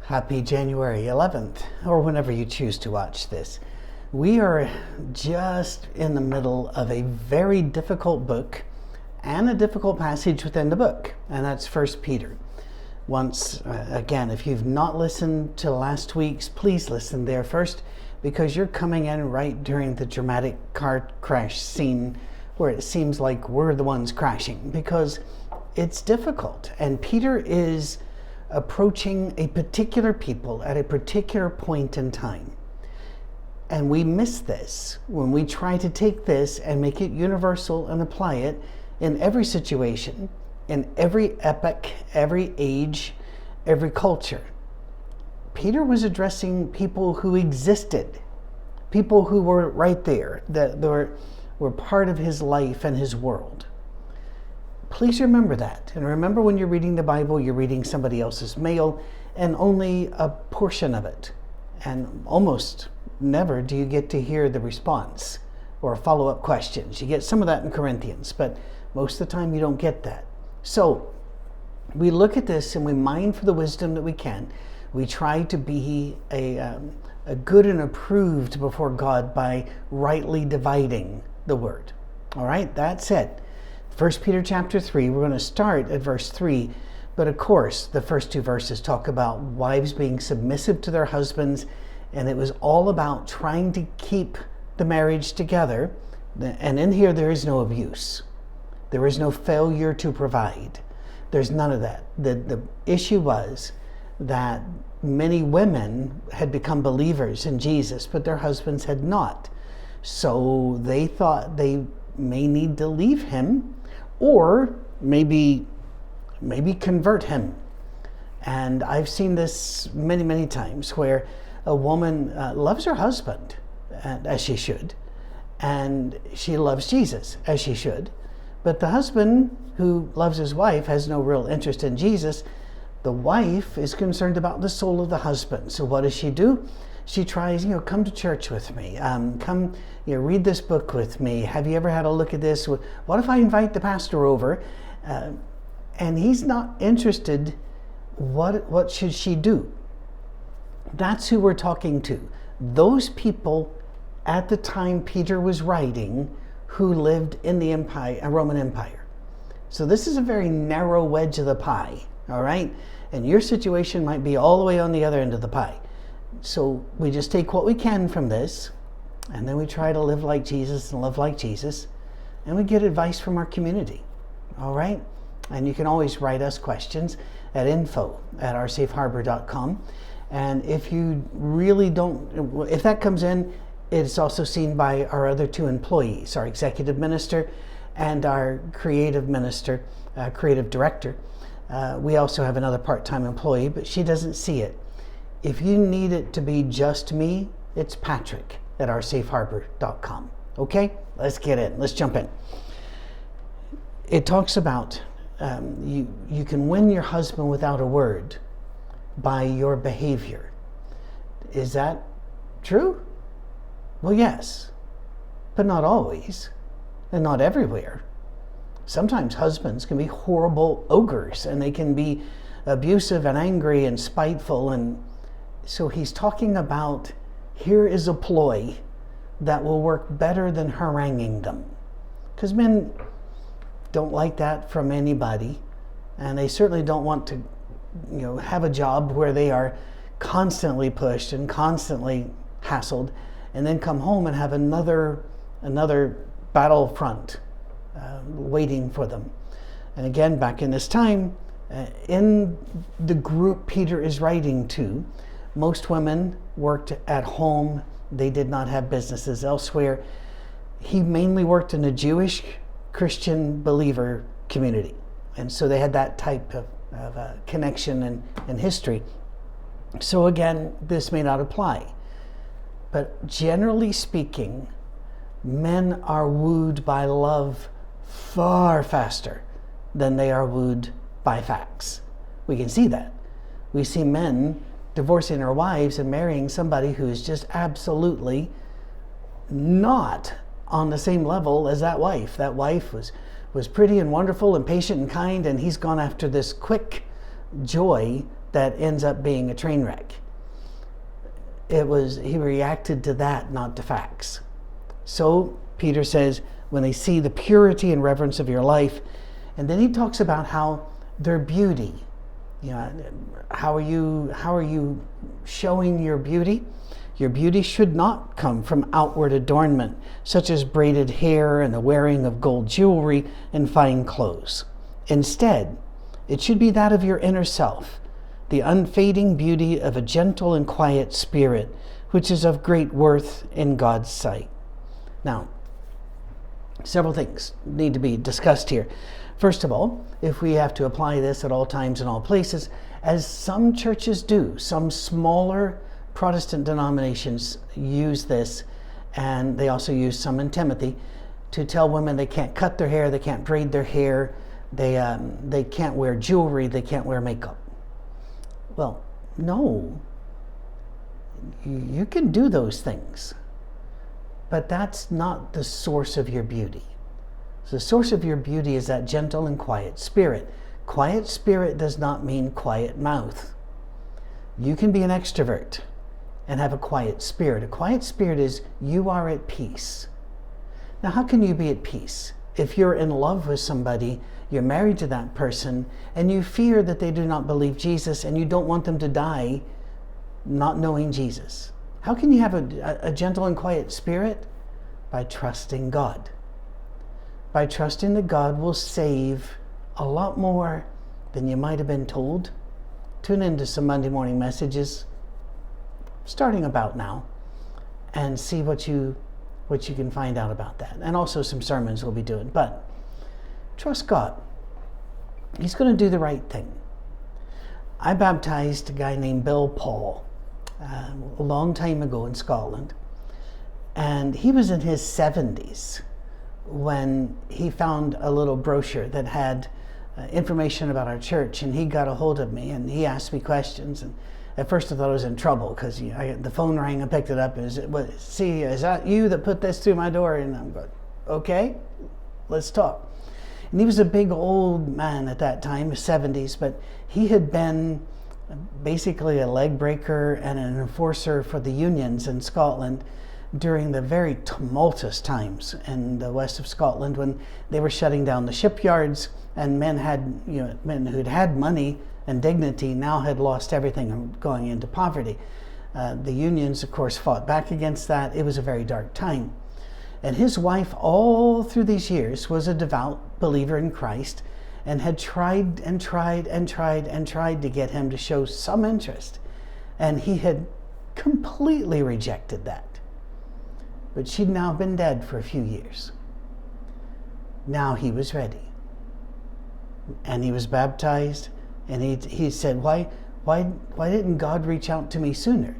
Happy January 11th, or whenever you choose to watch this. We are just in the middle of a very difficult book and a difficult passage within the book, and that's 1 Peter. Again, if you've not listened to last week's, please listen there first, because you're coming in right during the dramatic car crash scene where it seems like we're the ones crashing, because it's difficult, and Peter is approaching a particular people at a particular point in time. And we miss this when we try to take this and make it universal and apply it in every situation, in every epoch, every age, every culture. Peter was addressing people who existed, people who were right there, that were part of his life and his world. Please remember that. And remember, when you're reading the Bible, you're reading somebody else's mail and only a portion of it. And almost never do you get to hear the response or follow-up questions. You get some of that in Corinthians, but most of the time you don't get that. So we look at this and we mine for the wisdom that we can. We try to be a good and approved before God by rightly dividing the word. All right, that said, 1 Peter chapter 3, we're going to start at verse 3, but of course the first two verses talk about wives being submissive to their husbands, and it was all about trying to keep the marriage together. And in here there is no abuse. There is no failure to provide. There's none of that. The issue was that many women had become believers in Jesus, but their husbands had not. So they thought they may need to leave him, or maybe convert him. And I've seen this many, many times where a woman loves her husband, as she should, and she loves Jesus, as she should, but the husband who loves his wife has no real interest in Jesus. The wife is concerned about the soul of the husband. So what does she do? She tries, come to church with me. Come, read this book with me. Have you ever had a look at this? What if I invite the pastor over? And he's not interested. What should she do? That's who we're talking to. Those people at the time Peter was writing who lived in the Roman Empire. So this is a very narrow wedge of the pie, all right? And your situation might be all the way on the other end of the pie. So we just take what we can from this, and then we try to live like Jesus and love like Jesus, and we get advice from our community, all right? And you can always write us questions at info@oursafeharbor.com. And if you really don't, if that comes in, it's also seen by our other two employees, our executive minister and our creative minister, creative director. We also have another part-time employee, but she doesn't see it. If you need it to be just me, it's Patrick at oursafeharbor.com. Okay, let's get in. Let's jump in. It talks about you can win your husband without a word by your behavior. Is that true? Well, yes, but not always, and not everywhere. Sometimes husbands can be horrible ogres, and they can be abusive and angry and spiteful. And so he's talking about, here is a ploy that will work better than haranguing them. Because men don't like that from anybody, and they certainly don't want to have a job where they are constantly pushed and constantly hassled, and then come home and have another battlefront waiting for them. And again, back in this time, in the group Peter is writing to, most women worked at home. They did not have businesses elsewhere. He mainly worked in a Jewish Christian believer community. And so they had that type of connection and history. So again, this may not apply. But generally speaking, men are wooed by love far faster than they are wooed by facts. We can see that. We see men divorcing their wives and marrying somebody who is just absolutely not on the same level as that wife. That wife was pretty and wonderful and patient and kind, and he's gone after this quick joy that ends up being a train wreck. He reacted to that, not to facts. So Peter says, when they see the purity and reverence of your life, and then he talks about how their beauty, how are you showing your beauty? Your beauty should not come from outward adornment, such as braided hair and the wearing of gold jewelry and fine clothes. Instead, it should be that of your inner self, the unfading beauty of a gentle and quiet spirit, which is of great worth in God's sight. Now, several things need to be discussed here. First of all, if we have to apply this at all times and all places, as some churches do, some smaller Protestant denominations use this, and they also use some in Timothy, to tell women they can't cut their hair, they can't braid their hair, they can't wear jewelry, they can't wear makeup. Well, no. You can do those things, but that's not the source of your beauty. So the source of your beauty is that gentle and quiet spirit. Quiet spirit does not mean quiet mouth. You can be an extrovert and have a quiet spirit. A quiet spirit is you are at peace. Now, how can you be at peace? If you're in love with somebody, you're married to that person, and you fear that they do not believe Jesus, and you don't want them to die not knowing Jesus. How can you have a gentle and quiet spirit? By trusting God. By trusting that God will save a lot more than you might have been told. Tune into some Monday morning messages starting about now and see what you can find out about that. And also some sermons we'll be doing. But trust God. He's going to do the right thing. I baptized a guy named Bill Paul a long time ago in Scotland. And he was in his 70s when he found a little brochure that had information about our church, and he got a hold of me and he asked me questions. And at first I thought I was in trouble because the phone rang and picked it up. Is that you that put this through my door? And I'm going, okay, let's talk. And he was a big old man at that time, 70s, but he had been basically a leg breaker and an enforcer for the unions in Scotland during the very tumultuous times in the west of Scotland when they were shutting down the shipyards, and men who'd had money and dignity now had lost everything and going into poverty. The unions, of course, fought back against that. It was a very dark time. And his wife, all through these years, was a devout believer in Christ and had tried to get him to show some interest. And he had completely rejected that. But she'd now been dead for a few years. Now he was ready. And he was baptized, and he said, why didn't God reach out to me sooner?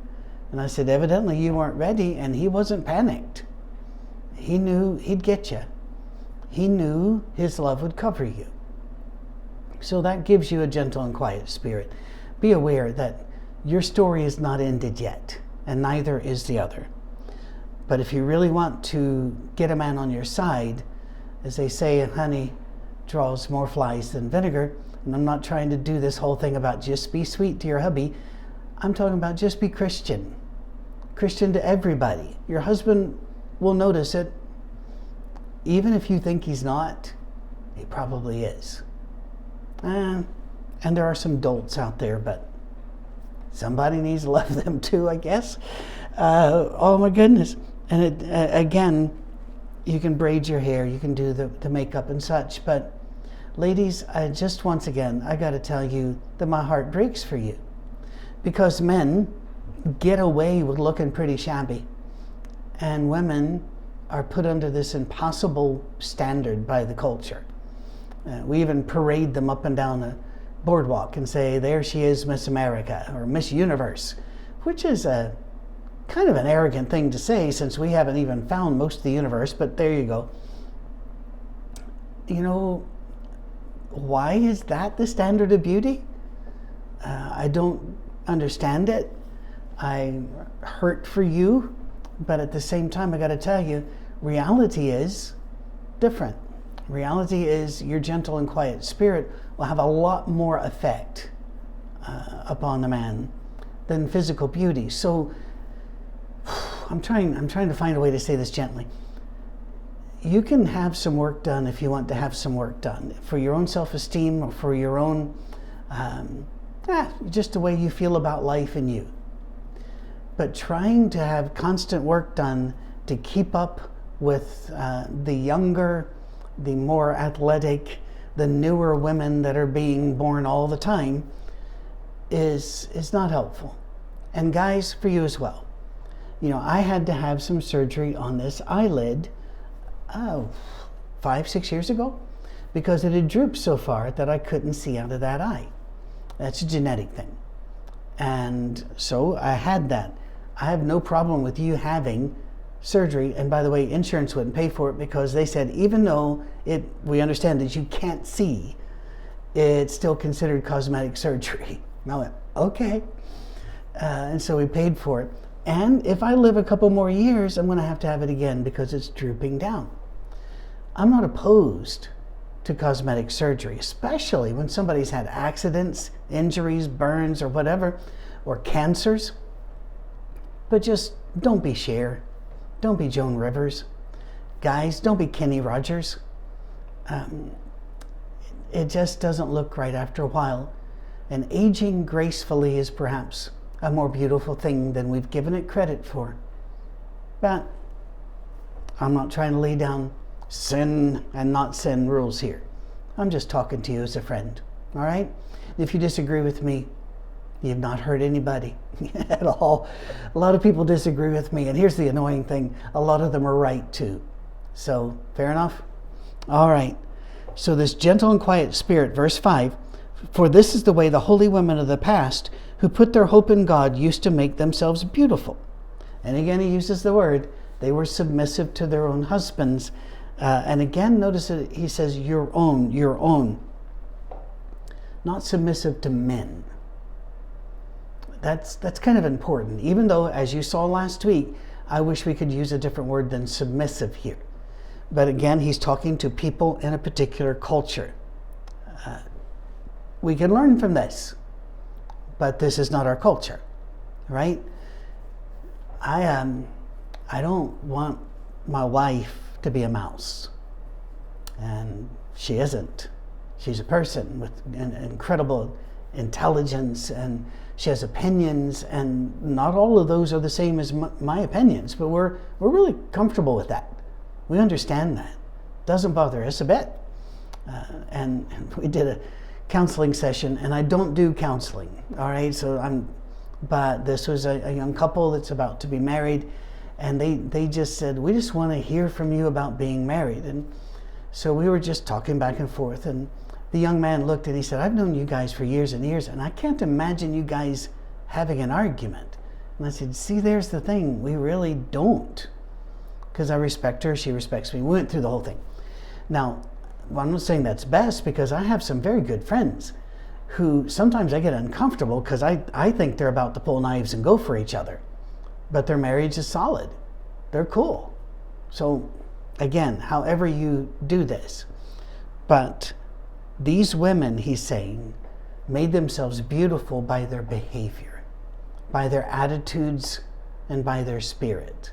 And I said, evidently you weren't ready, and he wasn't panicked. He knew he'd get you. He knew his love would cover you. So that gives you a gentle and quiet spirit. Be aware that your story is not ended yet, and neither is the other. But if you really want to get a man on your side, as they say, honey draws more flies than vinegar, and I'm not trying to do this whole thing about just be sweet to your hubby. I'm talking about just be Christian. Christian to everybody. Your husband will notice it. Even if you think he's not, he probably is. And there are some dolts out there, but somebody needs to love them too, I guess. Oh my goodness. And again, you can braid your hair, you can do the makeup and such, but ladies, once again, I got to tell you that my heart breaks for you, because men get away with looking pretty shabby, and women are put under this impossible standard by the culture. We even parade them up and down the boardwalk and say, there she is, Miss America or Miss Universe, which is a kind of an arrogant thing to say since we haven't even found most of the universe, but there you go. You know, why is that the standard of beauty? I don't understand it. I hurt for you, but at the same time, I got to tell you, reality is different. Reality is your gentle and quiet spirit will have a lot more effect upon the man than physical beauty. So I'm trying to find a way to say this gently. You can have some work done if you want to have some work done for your own self-esteem or for your own, just the way you feel about life and you. But trying to have constant work done to keep up with the younger, the more athletic, the newer women that are being born all the time is not helpful. And guys, for you as well. You know, I had to have some surgery on this eyelid 5-6 years ago because it had drooped so far that I couldn't see out of that eye. That's a genetic thing. And so I had that. I have no problem with you having surgery. And by the way, insurance wouldn't pay for it because they said even though we understand that you can't see, it's still considered cosmetic surgery. I went, okay. And so we paid for it. And if I live a couple more years, I'm going to have it again because it's drooping down. I'm not opposed to cosmetic surgery, especially when somebody's had accidents, injuries, burns, or whatever, or cancers. But just don't be Cher. Don't be Joan Rivers. Guys, don't be Kenny Rogers. It just doesn't look right after a while. And aging gracefully is perhaps a more beautiful thing than we've given it credit for. But I'm not trying to lay down sin and not sin rules here. I'm just talking to you as a friend, all right? If you disagree with me, you've not hurt anybody at all. A lot of people disagree with me, and here's the annoying thing. A lot of them are right too. So, fair enough? All right. So this gentle and quiet spirit, verse 5, for this is the way the holy women of the past who put their hope in God used to make themselves beautiful. And again, he uses the word, they were submissive to their own husbands. And again, notice that he says, your own. Not submissive to men. That's kind of important. Even though, as you saw last week, I wish we could use a different word than submissive here. But again, he's talking to people in a particular culture. We can learn from this, but this is not our culture, right? I don't want my wife to be a mouse, and she isn't. She's a person with an incredible intelligence, and she has opinions, and not all of those are the same as my opinions, but we're really comfortable with that. We understand that. Doesn't bother us a bit. And we did a counseling session, and I don't do counseling, all right? But this was a young couple that's about to be married, and they just said, we just want to hear from you about being married. And so we were just talking back and forth, and the young man looked and he said, I've known you guys for years and years, and I can't imagine you guys having an argument. And I said, see, there's the thing. We really don't. Because I respect her, she respects me. We went through the whole thing. Now, I'm not saying that's best, because I have some very good friends who sometimes I get uncomfortable because I think they're about to pull knives and go for each other. But their marriage is solid. They're cool. So, again, however you do this. But these women, he's saying, made themselves beautiful by their behavior, by their attitudes, and by their spirit.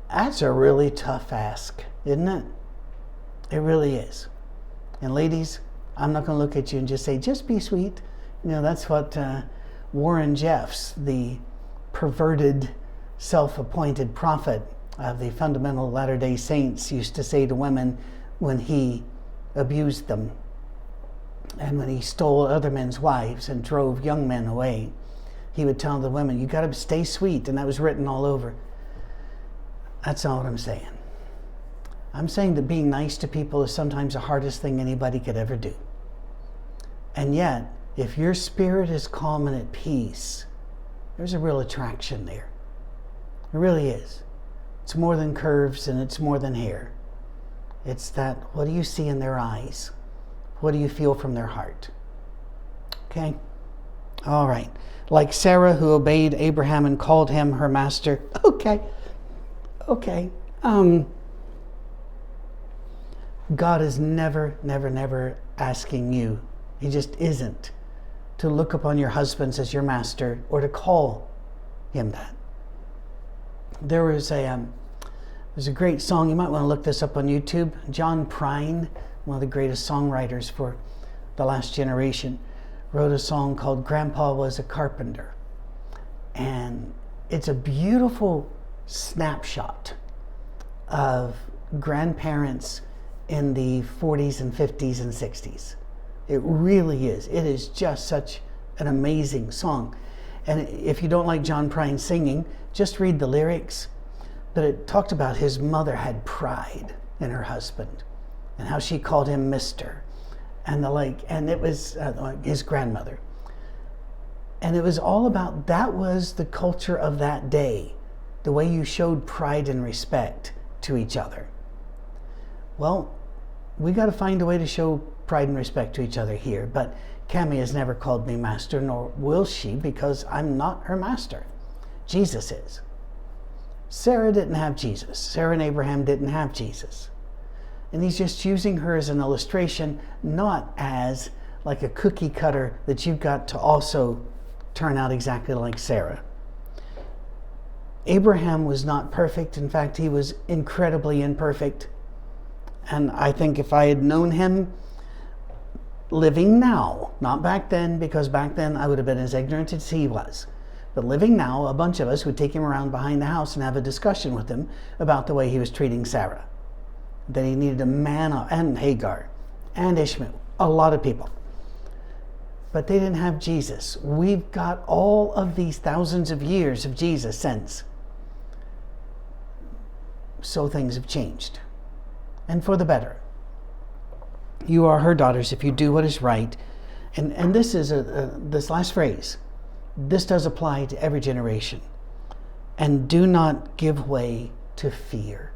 That's a really tough ask, isn't it? It really is. And ladies, I'm not going to look at you and just say, just be sweet. You know, that's what Warren Jeffs, the perverted, self-appointed prophet of the fundamental Latter-day Saints, used to say to women when he abused them and when he stole other men's wives and drove young men away. He would tell the women, you got to stay sweet, and that was written all over. That's not what I'm saying. I'm saying that being nice to people is sometimes the hardest thing anybody could ever do. And yet, if your spirit is calm and at peace, there's a real attraction there. It really is. It's more than curves and it's more than hair. It's that, what do you see in their eyes? What do you feel from their heart? Okay? All right. Like Sarah, who obeyed Abraham and called him her master. Okay. God is never asking you, he just isn't, to to look upon your husbands as your master or to call him that. There's a great song, you might want to look this up on YouTube. John Prine, one of the greatest songwriters for the last generation, wrote a song called Grandpa Was a Carpenter. And it's a beautiful snapshot of grandparents in the 40s and 50s and 60s. It really is. It is just such an amazing song. And if you don't like John Prine singing, just read the lyrics. But it talked about his mother had pride in her husband and how she called him Mr. and the like. And it was his grandmother. And it was all about, that was the culture of that day, the way you showed pride and respect to each other. Well, we got to find a way to show pride and respect to each other here. But Cammie has never called me master, nor will she, because I'm not her master. Jesus is. Sarah didn't have Jesus. Sarah and Abraham didn't have Jesus. And he's just using her as an illustration, not as like a cookie cutter that you've got to also turn out exactly like Sarah. Abraham was not perfect. In fact, he was incredibly imperfect. And I think if I had known him living now, not back then, because back then I would have been as ignorant as he was, but living now, a bunch of us would take him around behind the house and have a discussion with him about the way he was treating Sarah. That he needed a man, and Hagar, and Ishmael, a lot of people. But they didn't have Jesus. We've got all of these thousands of years of Jesus since. So things have changed. And for the better. You are her daughters if you do what is right. And this is this last phrase. This does apply to every generation. And do not give way to fear.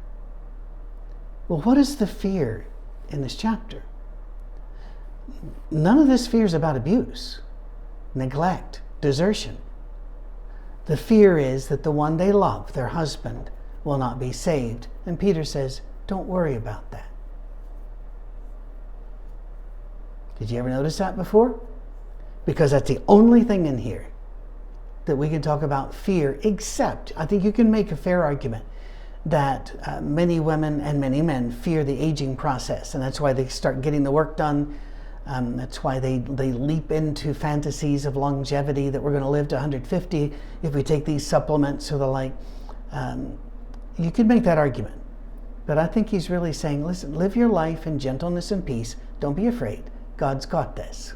Well, what is the fear in this chapter? None of this fear is about abuse, neglect, desertion. The fear is that the one they love, their husband, will not be saved. And Peter says, don't worry about that. Did you ever notice that before? Because that's the only thing in here that we can talk about fear, except I think you can make a fair argument that many women and many men fear the aging process, and that's why they start getting the work done. That's why they leap into fantasies of longevity, that we're going to live to 150 if we take these supplements or the like. You could make that argument. But I think he's really saying, listen, live your life in gentleness and peace. Don't be afraid. God's got this.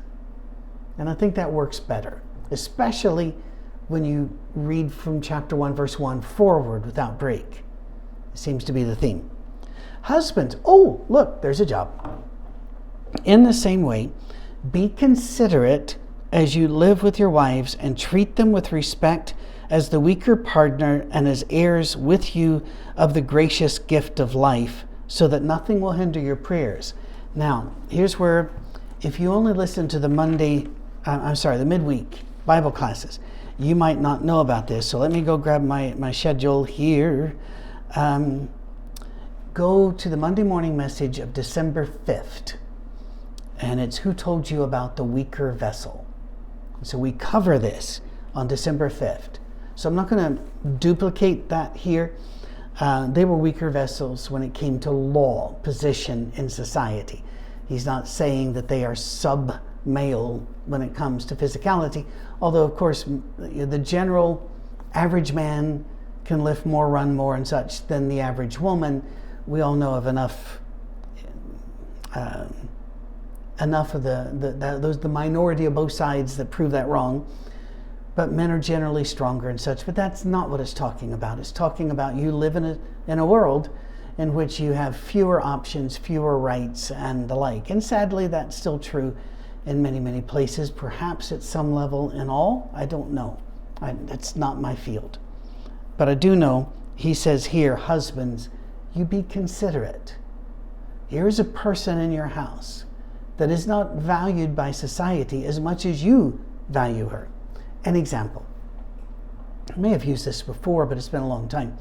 And I think that works better, especially when you read from chapter 1, verse 1 forward without break. It seems to be the theme. Husbands, oh, look, there's a job. In the same way, be considerate as you live with your wives and treat them with respect as the weaker partner and as heirs with you of the gracious gift of life, so that nothing will hinder your prayers. Now, here's where, if you only listen to the the midweek Bible classes, you might not know about this. So let me go grab my schedule here. Go to the Monday morning message of December 5th. And it's Who Told You About the Weaker Vessel. So we cover this on December 5th. So I'm not going to duplicate that here. They were weaker vessels when it came to law, position in society. He's not saying that they are sub-male when it comes to physicality, although of course the general average man can lift more, run more and such than the average woman. We all know of enough of the minority of both sides that prove that wrong. But men are generally stronger and such. But that's not what it's talking about. It's talking about you live in a world in which you have fewer options, fewer rights, and the like. And sadly, that's still true in many, many places. Perhaps at some level in all. I don't know. That's not my field. But I do know, he says here, husbands, you be considerate. Here's a person in your house that is not valued by society as much as you value her. An example. I may have used this before, but it's been a long time.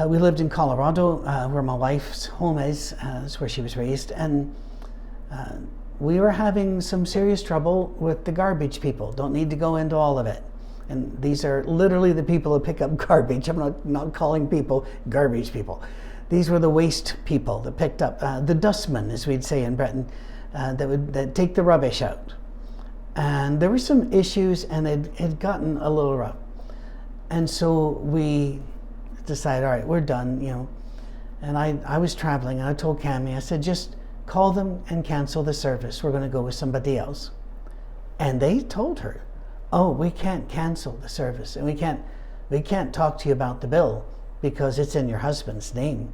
We lived in Colorado, where my wife's home is. That's where she was raised. And we were having some serious trouble with the garbage people. Don't need to go into all of it. And these are literally the people who pick up garbage. I'm not calling people garbage people. These were the waste people that picked up, the dustmen, as we'd say in Britain, that take the rubbish out. And there were some issues, and it had gotten a little rough. And so we decided, all right, we're done, And I was traveling, and I told Cammie, I said, just call them and cancel the service. We're going to go with somebody else. And they told her, oh, we can't cancel the service, and we can't talk to you about the bill because it's in your husband's name.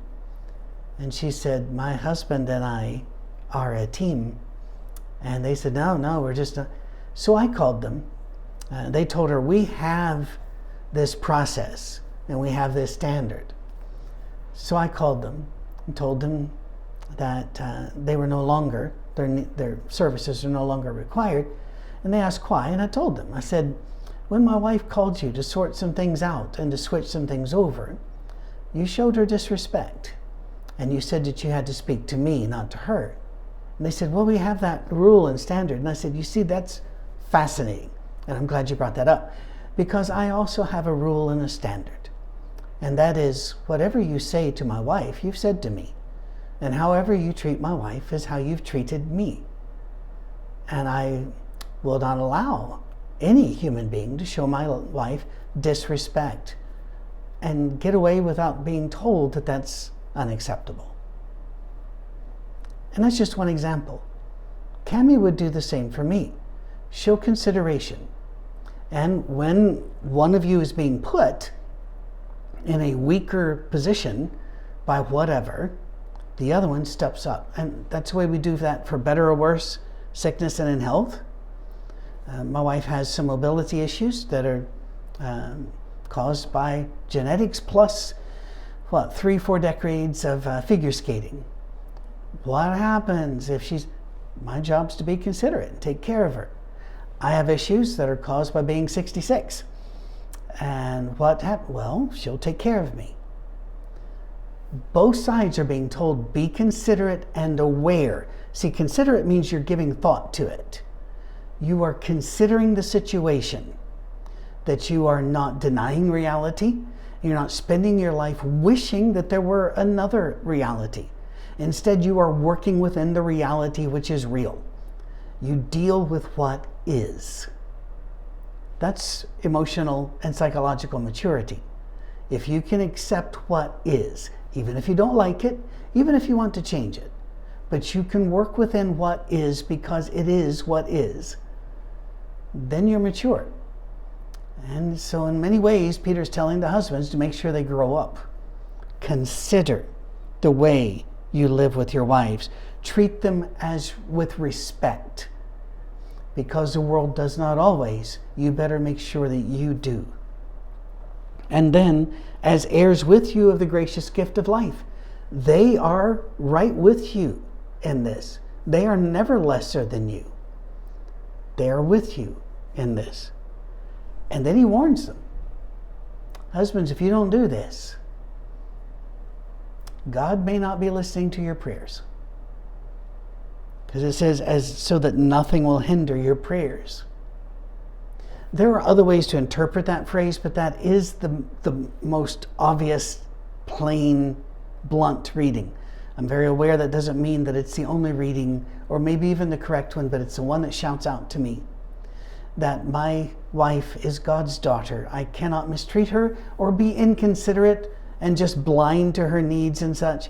And she said, my husband and I are a team. And they said, no, we're just not. So I called them. They told her, we have this process and we have this standard. So I called them and told them that they were no longer, their services are no longer required. And they asked why, and I told them. I said, when my wife called you to sort some things out and to switch some things over, you showed her disrespect. And you said that you had to speak to me, not to her. And they said, well, we have that rule and standard. And I said, you see, that's fascinating. And I'm glad you brought that up, because I also have a rule and a standard. And that is, whatever you say to my wife, you've said to me. And however you treat my wife is how you've treated me. And I will not allow any human being to show my wife disrespect and get away without being told that that's unacceptable. And that's just one example. Cammie would do the same for me. Show consideration. And when one of you is being put in a weaker position by whatever, the other one steps up. And that's the way we do that, for better or worse, sickness and in health. My wife has some mobility issues that are caused by genetics plus 3-4 decades of figure skating. What happens if my job's to be considerate and take care of her. I have issues that are caused by being 66. And what happened? Well, she'll take care of me. Both sides are being told, be considerate and aware. See, considerate means you're giving thought to it. You are considering the situation, that you are not denying reality. You're not spending your life wishing that there were another reality. Instead, you are working within the reality which is real. You deal with what is. That's emotional and psychological maturity. If you can accept what is, even if you don't like it, even if you want to change it, but you can work within what is because it is what is, then you're mature. And so in many ways, Peter's telling the husbands to make sure they grow up. Consider the way you live with your wives. Treat them as with respect. Because the world does not always, you better make sure that you do. And then, as heirs with you of the gracious gift of life, they are right with you in this. They are never lesser than you. They are with you in this. And then he warns them. Husbands, if you don't do this, God may not be listening to your prayers. Because it says, so that nothing will hinder your prayers. There are other ways to interpret that phrase, but that is the most obvious, plain, blunt reading. I'm very aware that doesn't mean that it's the only reading, or maybe even the correct one, but it's the one that shouts out to me that my wife is God's daughter. I cannot mistreat her or be inconsiderate and just blind to her needs and such,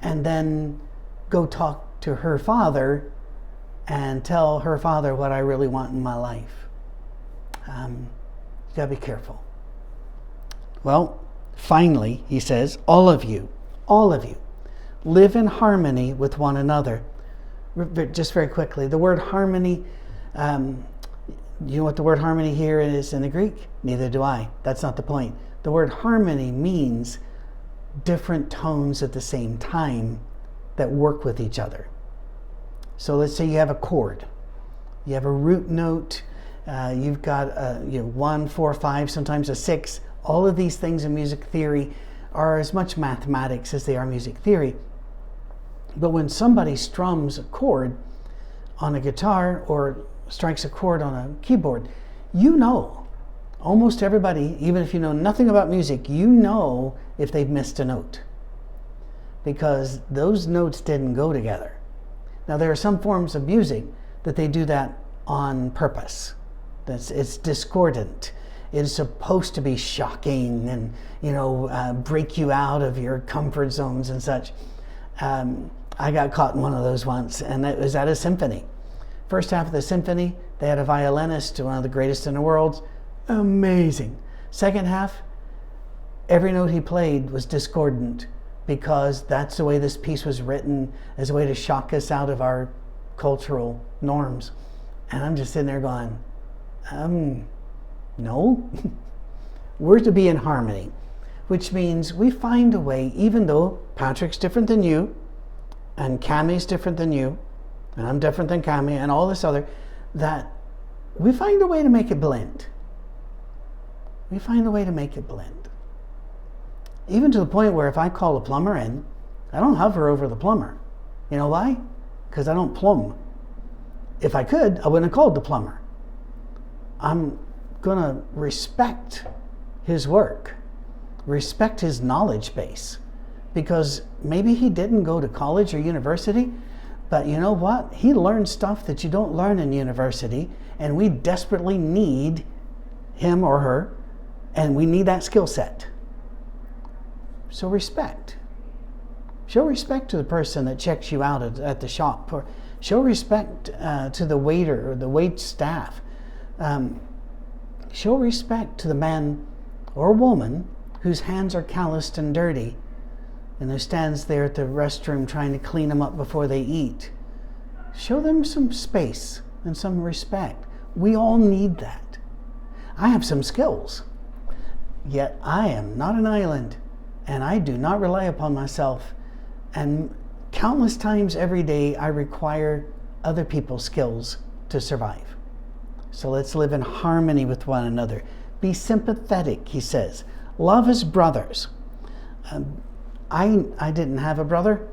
and then go talk to her father and tell her father what I really want in my life. You gotta be careful. Well, finally, he says, all of you, live in harmony with one another. Just very quickly, the word harmony, you know what the word harmony here is in the Greek? Neither do I. That's not the point. The word harmony means different tones at the same time that work with each other. So let's say you have a chord. You have a root note. You've got 1, 4, 5, sometimes a 6. All of these things in music theory are as much mathematics as they are music theory. But when somebody strums a chord on a guitar or strikes a chord on a keyboard, you know, almost everybody, even if you know nothing about music, you know if they've missed a note, because those notes didn't go together. Now, there are some forms of music that they do that on purpose. It's discordant. It is supposed to be shocking and, break you out of your comfort zones and such. I got caught in one of those once, and it was at a symphony. First half of the symphony, they had a violinist, one of the greatest in the world. Amazing. Second half, every note he played was discordant, because that's the way this piece was written, as a way to shock us out of our cultural norms. And I'm just sitting there going, no. We're to be in harmony, which means we find a way, even though Patrick's different than you, and Cammie's different than you, and I'm different than Cammie, and all this other, that we find a way to make it blend. We find a way to make it blend. Even to the point where if I call a plumber in, I don't hover over the plumber. You know why? Because I don't plumb. If I could, I wouldn't have called the plumber. I'm going to respect his work, respect his knowledge base, because maybe he didn't go to college or university, but you know what? He learned stuff that you don't learn in university, and we desperately need him or her, and we need that skill set. So respect. Show respect to the person that checks you out at the shop, or show respect to the waiter or the wait staff. Show respect to the man or woman whose hands are calloused and dirty, and who stands there at the restroom trying to clean them up before they eat. Show them some space and some respect. We all need that. I have some skills, yet I am not an island, and I do not rely upon myself. And countless times every day, I require other people's skills to survive. So let's live in harmony with one another. Be sympathetic, he says. Love as brothers. I didn't have a brother,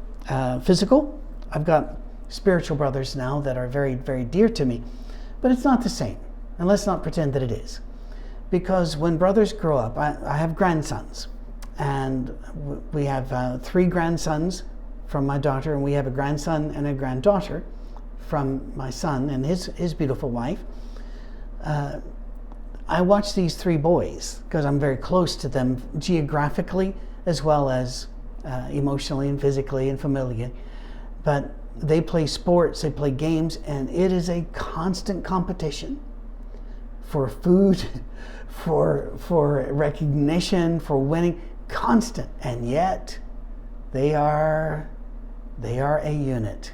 physical. I've got spiritual brothers now that are very, very dear to me. But it's not the same. And let's not pretend that it is. Because when brothers grow up, I have grandsons. And we have 3 grandsons from my daughter, and we have a grandson and a granddaughter from my son and his beautiful wife. I watch these 3 boys because I'm very close to them geographically as well as emotionally and physically and familially. But they play sports, they play games, and it is a constant competition for food, for recognition, for winning, constant. And yet they are a unit.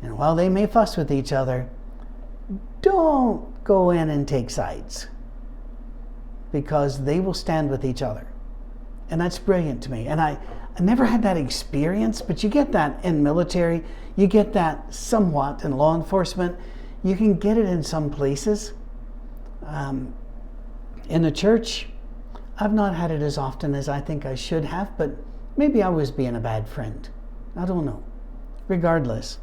And while they may fuss with each other, don't go in and take sides, because they will stand with each other. And that's brilliant to me. And I never had that experience, but you get that in military, you get that somewhat in law enforcement, you can get it in some places. In the church, I've not had it as often as I think I should have, but maybe I was being a bad friend. I don't know. Regardless,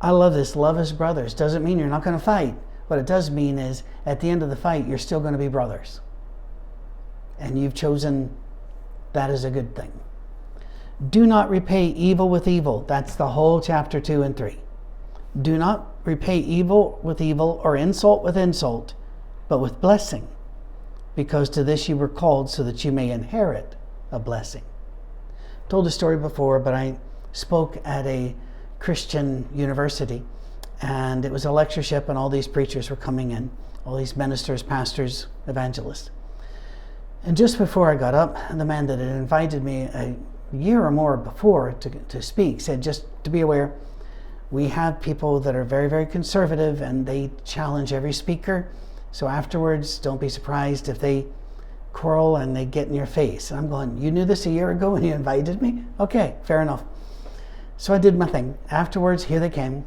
I love this. Love as brothers. Doesn't mean you're not going to fight. What it does mean is, at the end of the fight, you're still going to be brothers. And you've chosen that as a good thing. Do not repay evil with evil. That's the whole chapter 2 and 3. Do not repay evil with evil or insult with insult, but with blessing, because to this you were called, so that you may inherit a blessing. I've told a story before, but I spoke at a Christian university, and it was a lectureship, and all these preachers were coming in, all these ministers, pastors, evangelists. And just before I got up, the man that had invited me a year or more before to speak said, just to be aware, we have people that are very, very conservative, and they challenge every speaker. So afterwards, don't be surprised if they quarrel and they get in your face. And I'm going, you knew this a year ago when you invited me? Okay, fair enough. So I did my thing. Afterwards, here they came,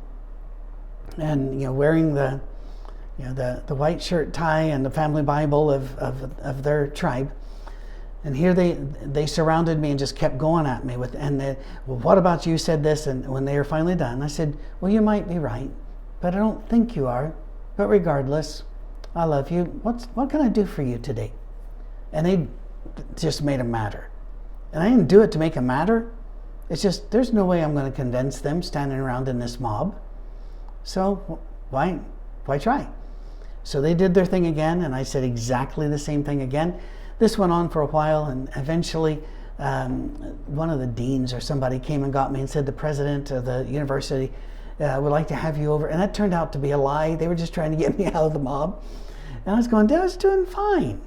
and wearing the white shirt, tie, and the family Bible of their tribe. And here they surrounded me and just kept going at me well, what about you said this? And when they were finally done, I said, well, you might be right, but I don't think you are. But regardless, I love you. What can I do for you today? And they just made a matter. And I didn't do it to make a matter. It's just, there's no way I'm going to convince them standing around in this mob. So why try? So they did their thing again, and I said exactly the same thing again. This went on for a while, and eventually one of the deans or somebody came and got me and said the president of the university would like to have you over. And that turned out to be a lie. They were just trying to get me out of the mob. And I was going, I was doing fine.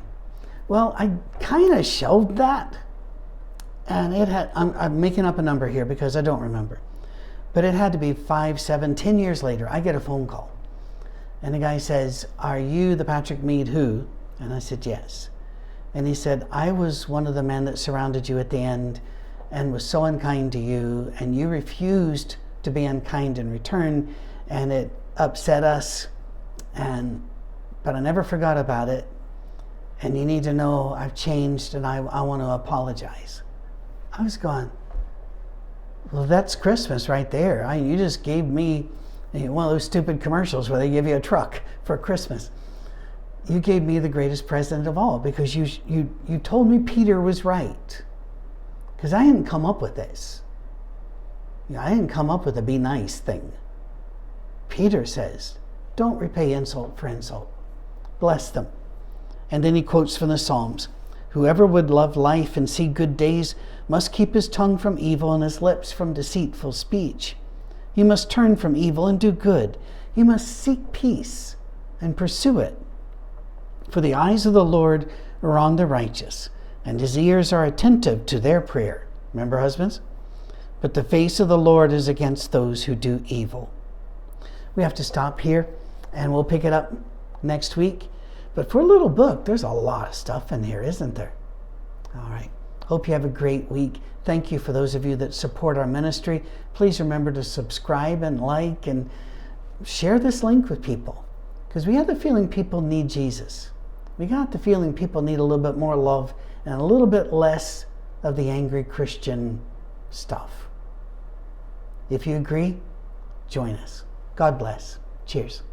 Well, I kind of shelved that. And it had, I'm making up a number here because I don't remember. But it had to be 5, 7, 10 years later, I get a phone call. And the guy says, are you the Patrick Mead who? And I said, yes. And he said, I was one of the men that surrounded you at the end and was so unkind to you, and you refused to be unkind in return, and it upset us, but I never forgot about it, and you need to know I've changed, and I want to apologize. I was going, well, that's Christmas right there. You just gave me one of those stupid commercials where they give you a truck for Christmas. You gave me the greatest present of all, because you told me Peter was right. Because I didn't come up with this. I didn't come up with a be nice thing. Peter says, don't repay insult for insult. Bless them. And then he quotes from the Psalms, whoever would love life and see good days must keep his tongue from evil and his lips from deceitful speech. He must turn from evil and do good. He must seek peace and pursue it. For the eyes of the Lord are on the righteous, and his ears are attentive to their prayer. Remember, husbands? But the face of the Lord is against those who do evil. We have to stop here, and we'll pick it up next week. But for a little book, there's a lot of stuff in here, isn't there? All right. Hope you have a great week. Thank you for those of you that support our ministry. Please remember to subscribe and like and share this link with people, because we have the feeling people need Jesus. We got the feeling people need a little bit more love and a little bit less of the angry Christian stuff. If you agree, join us. God bless. Cheers.